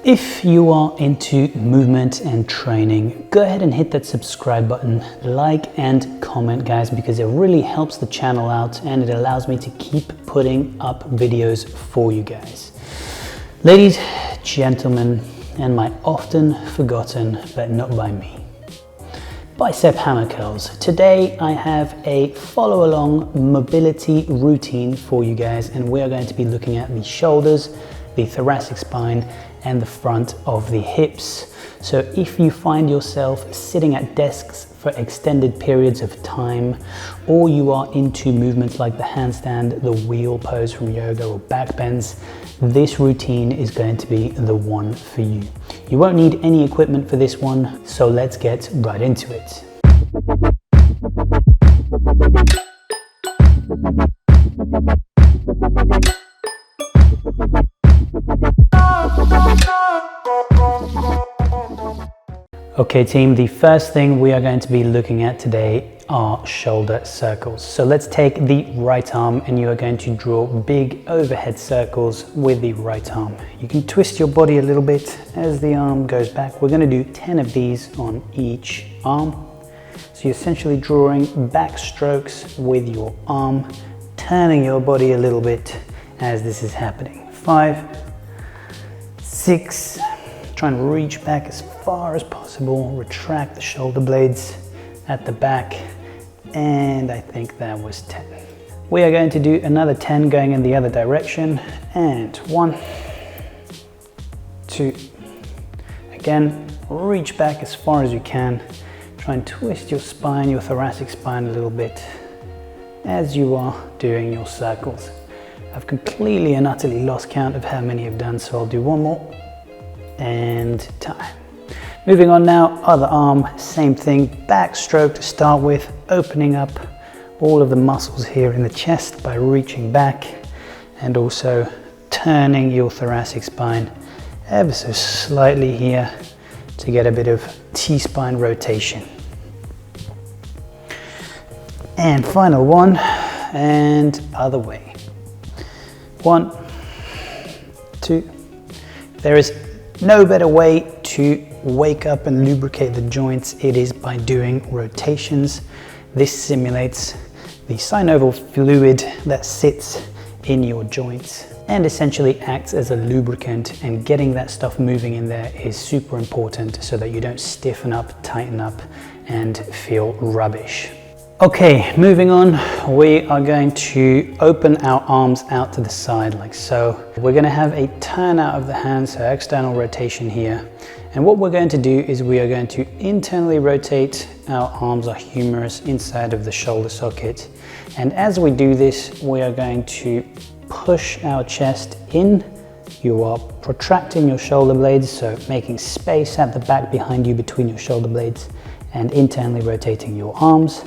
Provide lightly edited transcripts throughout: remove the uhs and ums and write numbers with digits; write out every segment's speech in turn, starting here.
If you are into movement and training, go ahead and hit that subscribe button, like and comment, guys, because it really helps the channel out and it allows me to keep putting up videos for you guys. Ladies, gentlemen, and my often forgotten, but not by me, bicep hammer curls. Today I have a follow along mobility routine for you guys, and we are going to be looking at the shoulders, the thoracic spine, and the front of the hips. So if you find yourself sitting at desks for extended periods of time, or you are into movements like the handstand, the wheel pose from yoga, or back bends, this routine is going to be the one for you. You won't need any equipment for this one, so let's get right into it. Okay team, the first thing we are going to be looking at today are shoulder circles. So let's take the right arm and you are going to draw big overhead circles with the right arm. You can twist your body a little bit as the arm goes back. We're going to do 10 of these on each arm. So you're essentially drawing back strokes with your arm, turning your body a little bit as this is happening. 5, 6, try and reach back as far as possible, retract the shoulder blades at the back, and I think that was 10. We are going to do another 10 going in the other direction, and 1, 2, again, reach back as far as you can, try and twist your spine, your thoracic spine a little bit as you are doing your circles. I've completely and utterly lost count of how many I've done, so I'll do one more. And time. Moving on now, other arm, same thing, back stroke to start with, opening up all of the muscles here in the chest by reaching back and also turning your thoracic spine ever so slightly here to get a bit of T-spine rotation. And final one, and other way. 1, 2, there is no better way to wake up and lubricate the joints. It is by doing rotations. This simulates the synovial fluid that sits in your joints and essentially acts as a lubricant, and getting that stuff moving in there is super important so that you don't stiffen up, tighten up, and feel rubbish. Okay, moving on, we are going to open our arms out to the side like so. We're going to have a turn out of the hands, so external rotation here. And what we're going to do is we are going to internally rotate our arms, our humerus, inside of the shoulder socket. And as we do this, we are going to push our chest in. You are protracting your shoulder blades, so making space at the back behind you between your shoulder blades, and internally rotating your arms.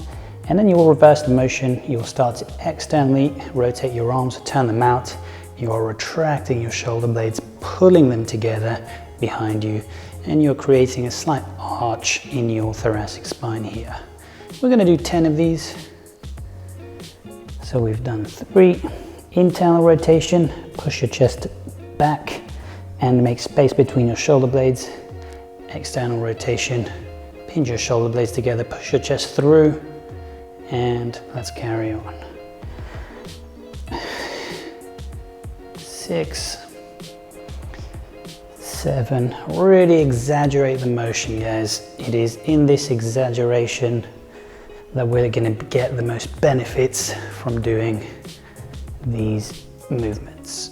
And then you will reverse the motion. You'll start to externally rotate your arms, turn them out. You are retracting your shoulder blades, pulling them together behind you, and you're creating a slight arch in your thoracic spine here. We're going to do 10 of these. So we've done 3, internal rotation, push your chest back and make space between your shoulder blades. External rotation, pinch your shoulder blades together, push your chest through. And let's carry on. 6, 7, really exaggerate the motion, guys. It is in this exaggeration that we're going to get the most benefits from doing these movements.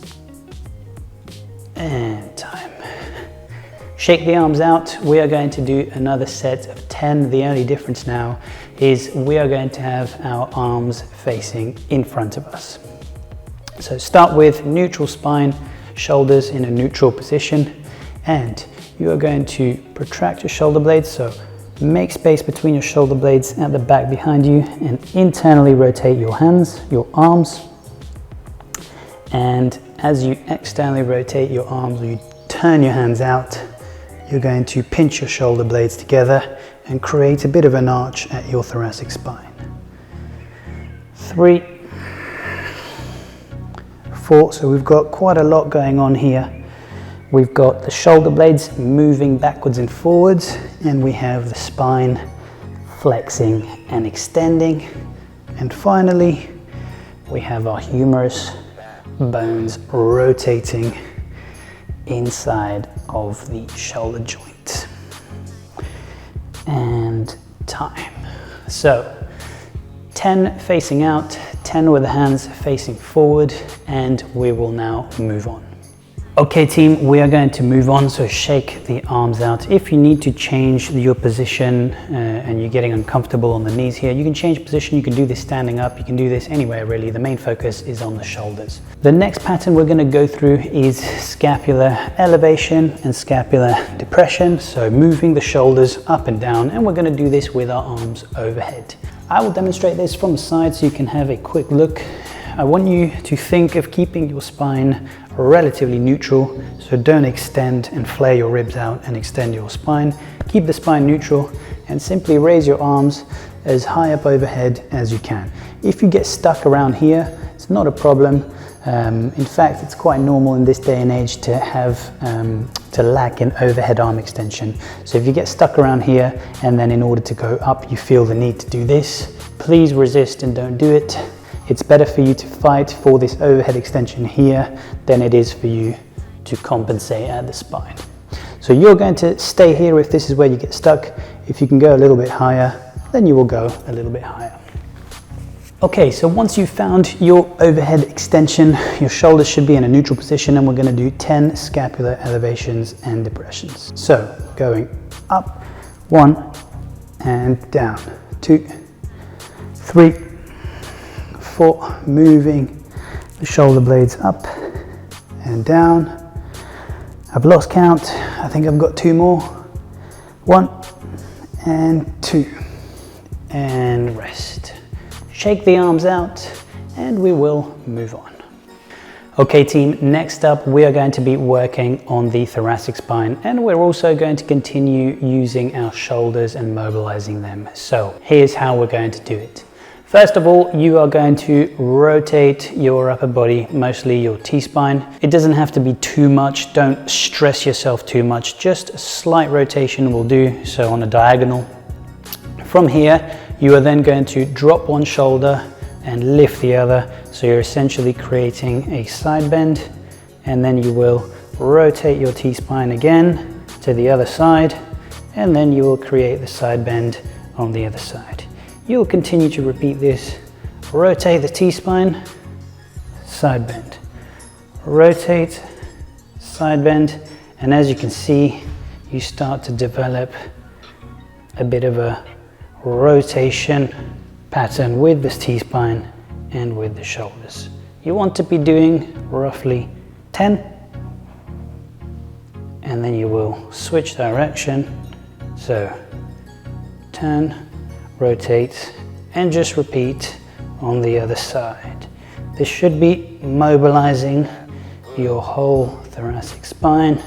And time. Shake the arms out. We are going to do another set of 10. The only difference now is we are going to have our arms facing in front of us. So start with neutral spine, shoulders in a neutral position, and you are going to protract your shoulder blades, so make space between your shoulder blades at the back behind you, and internally rotate your hands, your arms. And as you externally rotate your arms, or you turn your hands out, you're going to pinch your shoulder blades together and create a bit of an arch at your thoracic spine. 3, 4, so we've got quite a lot going on here. We've got the shoulder blades moving backwards and forwards, and we have the spine flexing and extending. And finally, we have our humerus bones rotating inside of the shoulder joint. And time. So 10 facing out, 10 with the hands facing forward, and we will now move on. Okay team, we are going to move on, so shake the arms out. If you need to change your position and you're getting uncomfortable on the knees here, you can change position, you can do this standing up, you can do this anywhere really. The main focus is on the shoulders. The next pattern we're going to go through is scapular elevation and scapular depression, so moving the shoulders up and down, and we're going to do this with our arms overhead. I will demonstrate this from the side so you can have a quick look. I want you to think of keeping your spine relatively neutral, so don't extend and flare your ribs out and extend your spine. Keep the spine neutral and simply raise your arms as high up overhead as you can. If you get stuck around here, it's not a problem. In fact, it's quite normal in this day and age to have to lack in overhead arm extension. So if you get stuck around here and then in order to go up you feel the need to do this, please resist and don't do it. It's better for you to fight for this overhead extension here than it is for you to compensate at the spine. So you're going to stay here if this is where you get stuck. If you can go a little bit higher, then you will go a little bit higher. Okay, so once you've found your overhead extension, your shoulders should be in a neutral position, and we're going to do 10 scapular elevations and depressions. So going up, 1 and down, 2, 3, 4, moving the shoulder blades up and down. I've lost count, I think I've got 2 more. 1 and 2, and rest. Shake the arms out and we will move on. Okay team, next up we are going to be working on the thoracic spine, and we're also going to continue using our shoulders and mobilizing them. So here's how we're going to do it. First of all, you are going to rotate your upper body, mostly your T-spine. It doesn't have to be too much, don't stress yourself too much, just a slight rotation will do, so on a diagonal. From here, you are then going to drop one shoulder and lift the other, so you're essentially creating a side bend, and then you will rotate your T-spine again to the other side, and then you will create the side bend on the other side. You'll continue to repeat this. Rotate the T-spine, side bend. Rotate, side bend, and as you can see, you start to develop a bit of a rotation pattern with this T-spine and with the shoulders. You want to be doing roughly 10, and then you will switch direction. So turn, rotate, and just repeat on the other side. This should be mobilizing your whole thoracic spine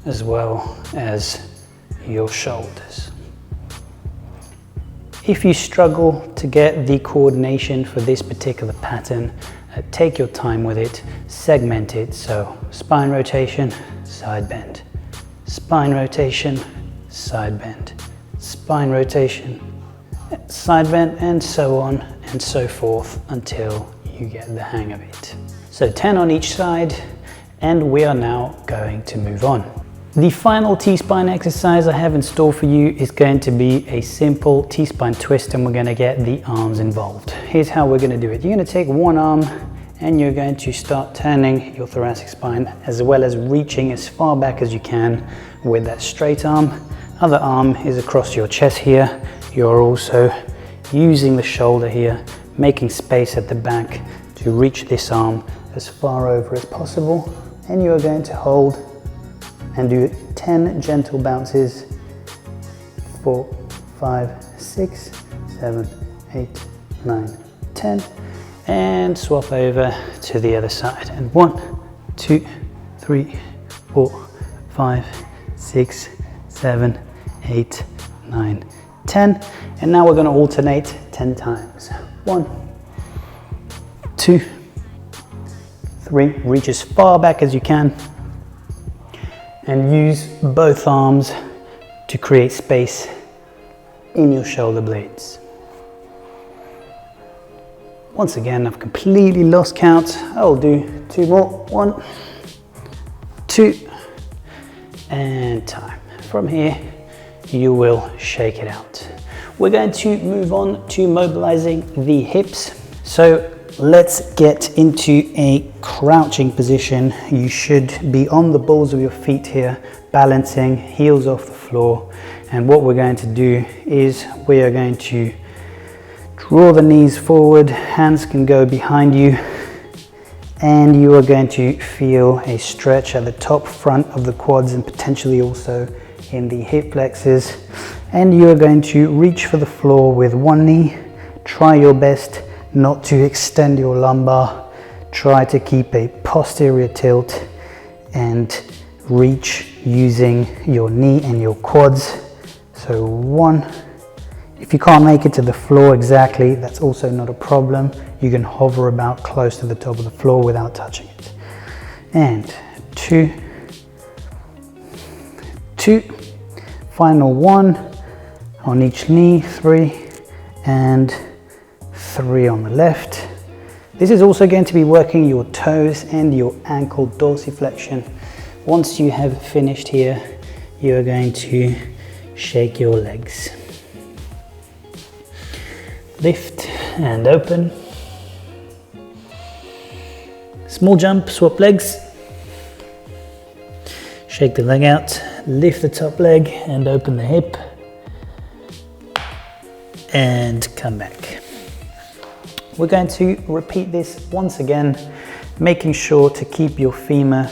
as well as your shoulders. If you struggle to get the coordination for this particular pattern, take your time with it, segment it. So spine rotation, side bend, spine rotation, side bend, spine rotation, side bend, and so on and so forth until you get the hang of it. So 10 on each side, and we are now going to move on. The final T-spine exercise I have in store for you is going to be a simple T-spine twist, and we're going to get the arms involved. Here's how we're going to do it. You're going to take one arm and you're going to start turning your thoracic spine as well as reaching as far back as you can with that straight arm. Other arm is across your chest here. You're also using the shoulder here, making space at the back to reach this arm as far over as possible. And you are going to hold and do 10 gentle bounces. 4, 5, 6, 7, 8, 9, 10. And swap over to the other side. And 1, 2, 3, 4, 5, 6, 7, 8, 9, 10. And now we're going to alternate 10 times. 1, 2, 3, reach as far back as you can. and use both arms to create space in your shoulder blades. Once again, I've completely lost count. I'll do 2 more. 1, 2, and time. From here, you will shake it out. We're going to move on to mobilizing the hips. So let's get into a crouching position. You should be on the balls of your feet here, balancing, heels off the floor. And what we're going to do is we are going to draw the knees forward, hands can go behind you, and you are going to feel a stretch at the top front of the quads and potentially also in the hip flexors. And you are going to reach for the floor with one knee. Try your best not to extend your lumbar. Try to keep a posterior tilt and reach using your knee and your quads. So 1. If you can't make it to the floor exactly, that's also not a problem. You can hover about close to the top of the floor without touching it. And 2, 2, final 1 on each knee, 3, and 3 on the left. This is also going to be working your toes and your ankle dorsiflexion. Once you have finished here, you are going to shake your legs. Lift and open. Small jump, swap legs. Shake the leg out, lift the top leg and open the hip. And come back. We're going to repeat this once again, making sure to keep your femur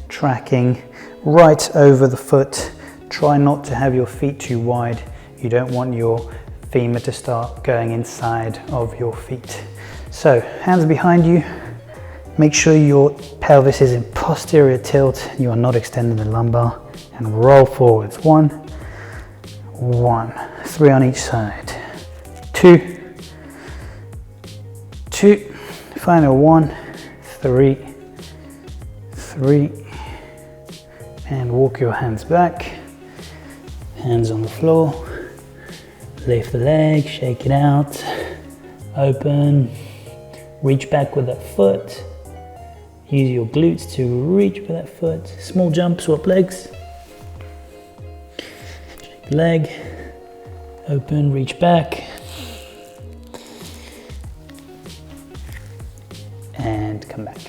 tracking right over the foot. Try not to have your feet too wide. You don't want your femur to start going inside of your feet. So hands behind you, make sure your pelvis is in posterior tilt, you are not extending the lumbar, and roll forwards. 1, 1, 3 on each side, 2, 2, final 1, 3, 3, and walk your hands back, hands on the floor. Lift the leg, shake it out, open, reach back with that foot, use your glutes to reach for that foot, small jump, swap legs, shake the leg, open, reach back, and come back.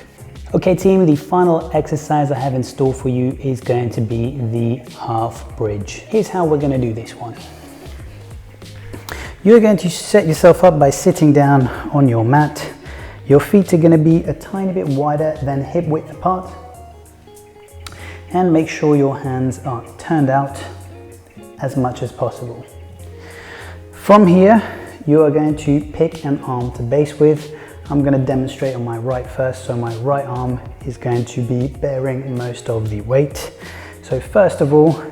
Okay team, the final exercise I have in store for you is going to be the half bridge. Here's how we're going to do this one. You're going to set yourself up by sitting down on your mat. Your feet are going to be a tiny bit wider than hip width apart. And make sure your hands are turned out as much as possible. From here, you are going to pick an arm to base with. I'm going to demonstrate on my right first, so my right arm is going to be bearing most of the weight. So first of all,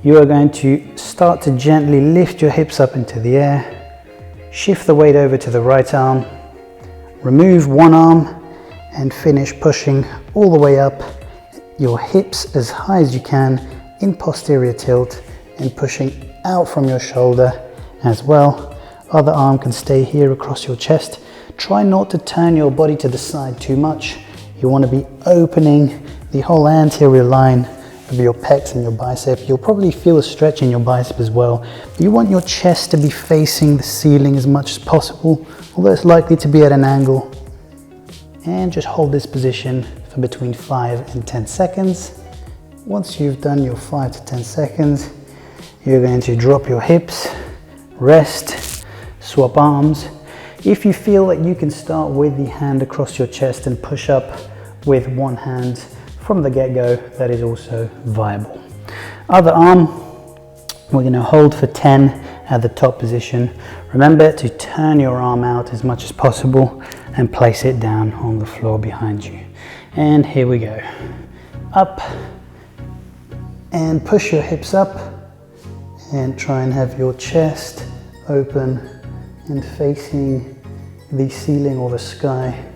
you are going to start to gently lift your hips up into the air. Shift the weight over to the right arm, remove one arm and finish pushing all the way up your hips as high as you can in posterior tilt and pushing out from your shoulder as well. Other arm can stay here across your chest. Try not to turn your body to the side too much. You want to be opening the whole anterior line of your pecs and your bicep. You'll probably feel a stretch in your bicep as well. You want your chest to be facing the ceiling as much as possible, although it's likely to be at an angle. And just hold this position for between 5 and 10 seconds. Once you've done your 5 to 10 seconds, you're going to drop your hips, rest, swap arms. If you feel that you can start with the hand across your chest and push up with one hand from the get-go, that is also viable. Other arm, we're going to hold for 10 at the top position. Remember to turn your arm out as much as possible and place it down on the floor behind you. And here we go. Up and push your hips up and try and have your chest open and facing the ceiling or the sky,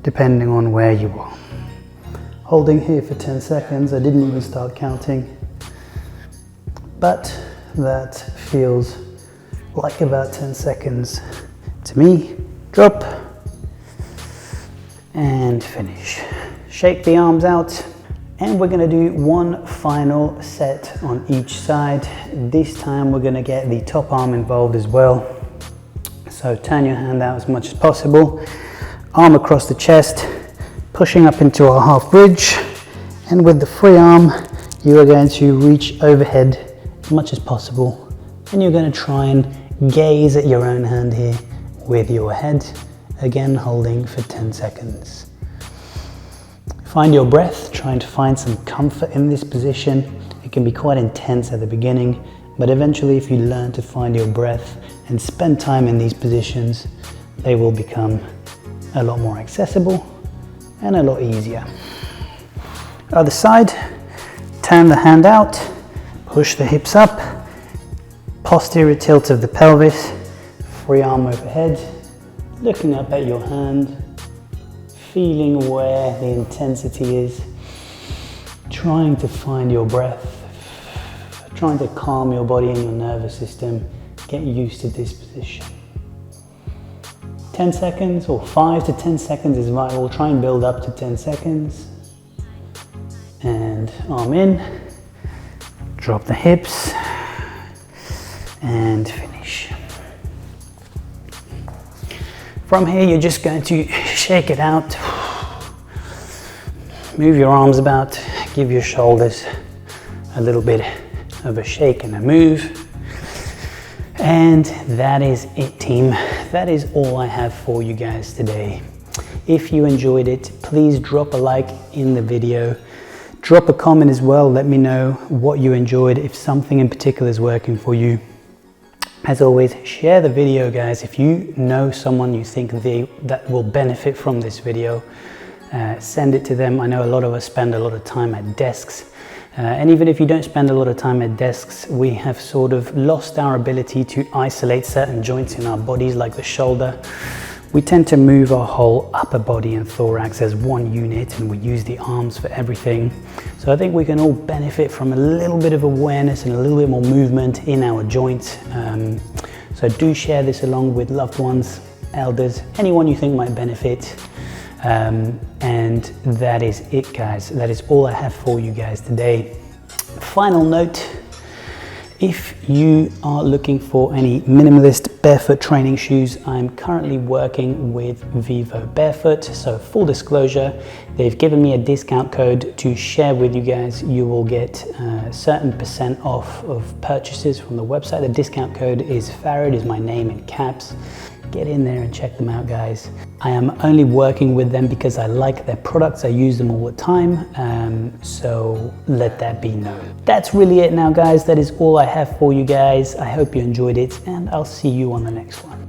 depending on where you are. holding here for 10 seconds. I didn't even start counting, but that feels like about 10 seconds to me. Drop and finish. Shake the arms out, and we're gonna do one final set on each side. This time we're gonna get the top arm involved as well. So turn your hand out as much as possible, arm across the chest, pushing up into our half bridge, and with the free arm, you are going to reach overhead as much as possible, and you're going to try and gaze at your own hand here with your head, again holding for 10 seconds. Find your breath, trying to find some comfort in this position. It can be quite intense at the beginning, but eventually if you learn to find your breath and spend time in these positions, they will become a lot more accessible and a lot easier. Other side, turn the hand out, push the hips up, posterior tilt of the pelvis, free arm overhead, looking up at your hand, feeling where the intensity is, trying to find your breath, trying to calm your body and your nervous system, get used to this position. 10 seconds or 5 to 10 seconds is right. We'll try and build up to 10 seconds. And arm in, drop the hips, and finish. From here, you're just going to shake it out. Move your arms about, give your shoulders a little bit of a shake and a move. And that is it, team. That is all I have for you guys today. If you enjoyed it, please drop a like in the video. Drop a comment as well. Let me know what you enjoyed, if something in particular is working for you. As always, share the video, guys. If you know someone you think that will benefit from this video, send it to them. I know a lot of us spend a lot of time at desks. And even if you don't spend a lot of time at desks, we have sort of lost our ability to isolate certain joints in our bodies, like the shoulder. We tend to move our whole upper body and thorax as one unit, and we use the arms for everything. So I think we can all benefit from a little bit of awareness and a little bit more movement in our joints. So do share this along with loved ones, elders, anyone you think might benefit. And that is it, guys. That is all I have for you guys today. Final note, if you are looking for any minimalist barefoot training shoes, I'm currently working with Vivo Barefoot. So full disclosure, they've given me a discount code to share with you guys. You will get a certain % off of purchases from the website. The discount code is Farid, is my name in caps. Get in there and check them out, guys. I am only working with them because I like their products. I use them all the time, so let that be known. That's really it now, guys. That is all I have for you guys. I hope you enjoyed it, and I'll see you on the next one.